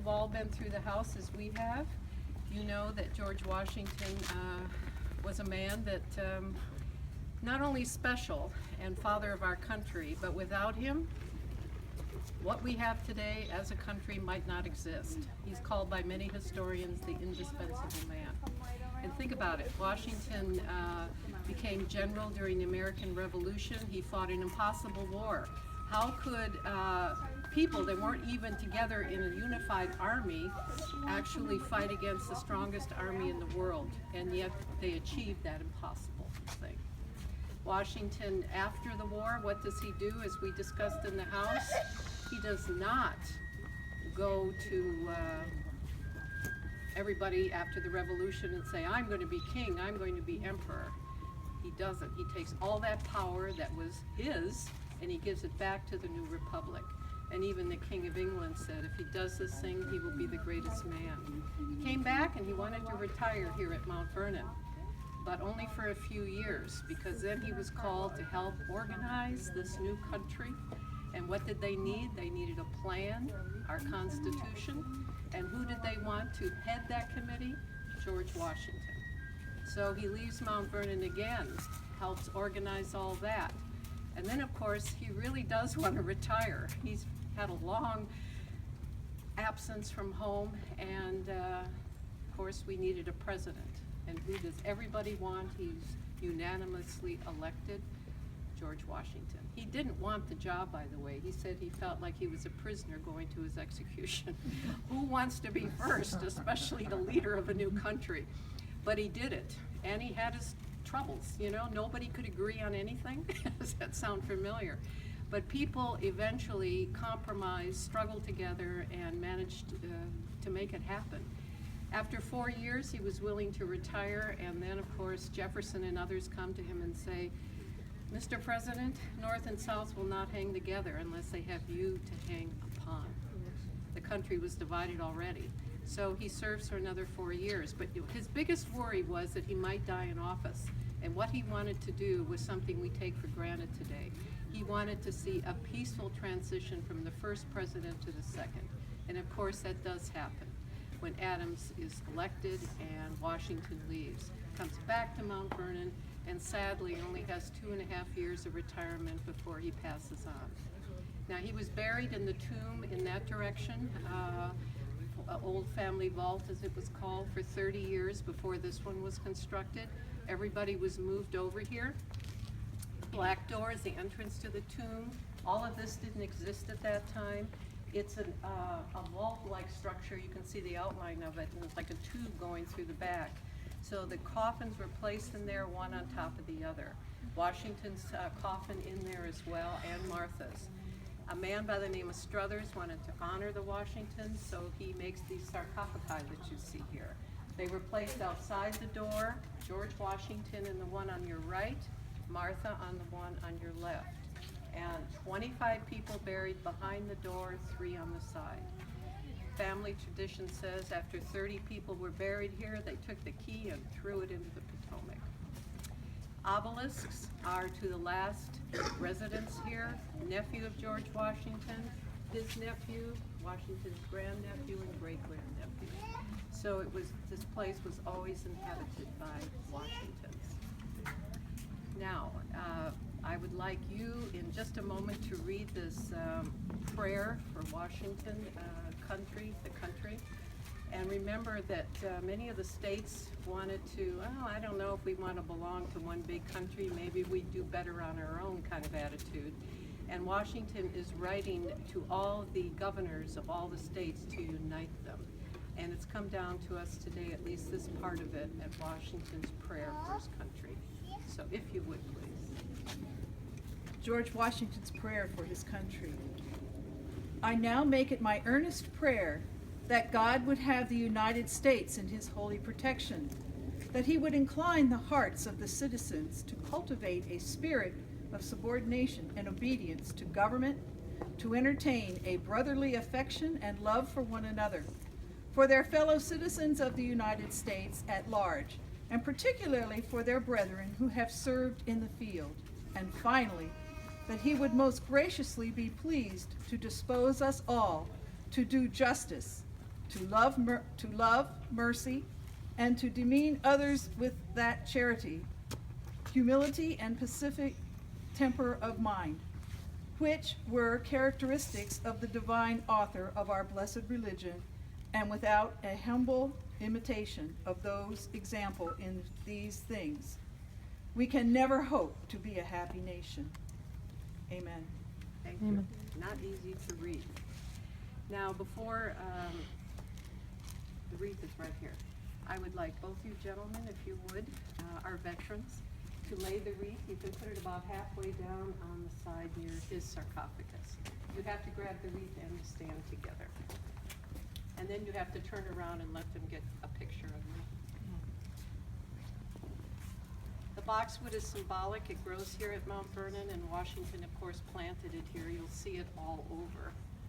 all been through the House as we have, you know that George Washington was a man that not only special and father of our country, but without him, what we have today as a country might not exist. He's called by many historians the indispensable man. And think about it, Washington became general during the American Revolution. He fought an impossible war. How could people that weren't even together in a unified army actually fight against the strongest army in the world? And yet they achieved that impossible thing. Washington, after the war, what does he do? As we discussed in the House, he does not go to everybody after the revolution and say, I'm going to be king, I'm going to be emperor. He doesn't. He takes all that power that was his and he gives it back to the new republic. And even the King of England said, if he does this thing, he will be the greatest man. He came back and he wanted to retire here at Mount Vernon, but only for a few years, because then he was called to help organize this new country. And what did they need? They needed a plan, our Constitution. And who did they want to head that committee? George Washington. So he leaves Mount Vernon again, helps organize all that. And then, of course, he really does want to retire. He's had a long absence from home, and of course, we needed a president. And who does everybody want? He's unanimously elected, George Washington. He didn't want the job, by the way. He said he felt like he was a prisoner going to his execution. Who wants to be first, especially the leader of a new country? But he did it, and he had his troubles, you know, nobody could agree on anything. Does that sound familiar? But people eventually compromised, struggled together, and managed to make it happen. After 4 years, he was willing to retire, and then, of course, Jefferson and others come to him and say, Mr. President, North and South will not hang together unless they have you to hang upon. The country was divided already. So he serves for another 4 years, but his biggest worry was that he might die in office. And what he wanted to do was something we take for granted today. He wanted to see a peaceful transition from the first president to the second. And of course that does happen when Adams is elected and Washington leaves. Comes back to Mount Vernon and sadly only has 2.5 years of retirement before he passes on. Now he was buried in the tomb in that direction. Old family vault, as it was called, for 30 years before this one was constructed. Everybody was moved over here. Black door is the entrance to the tomb. All of this didn't exist at that time. It's a vault-like structure. You can see the outline of it, and it's like a tube going through the back. So the coffins were placed in there, one on top of the other. Washington's coffin in there as well, and Martha's. A man by the name of Struthers wanted to honor the Washingtons, so he makes these sarcophagi that you see here. They were placed outside the door, George Washington in the one on your right, Martha on the one on your left. And 25 people buried behind the door, 3 on the side. Family tradition says after 30 people were buried here, they took the key and threw it into the Potomac. Obelisks are to the last residents here, nephew of George Washington, his nephew, Washington's grandnephew, and great-grandnephew. So this place was always inhabited by Washingtons. Now, I would like you in just a moment to read this prayer for Washington, the country. And remember that many of the states wanted to, I don't know if we want to belong to one big country, maybe we do better on our own kind of attitude. And Washington is writing to all the governors of all the states to unite them. And it's come down to us today, at least this part of it, at Washington's prayer for his country. So if you would, please. George Washington's prayer for his country. I now make it my earnest prayer that God would have the United States in his holy protection, that he would incline the hearts of the citizens to cultivate a spirit of subordination and obedience to government, to entertain a brotherly affection and love for one another, for their fellow citizens of the United States at large, and particularly for their brethren who have served in the field, and finally, that he would most graciously be pleased to dispose us all to do justice, to love mercy, and to demean others with that charity, humility, and pacific temper of mind, which were characteristics of the divine author of our blessed religion, and without a humble imitation of those example in these things, we can never hope to be a happy nation. Amen. Thank you. Not easy to read. Now, before the wreath is right here, I would like both you gentlemen, if you would, our veterans, to lay the wreath. You can put it about halfway down on the side near his sarcophagus. You have to grab the wreath and the stand together. And then you have to turn around and let them get a picture of you. The boxwood is symbolic. It grows here at Mount Vernon, and Washington, of course, planted it here. You'll see it all over.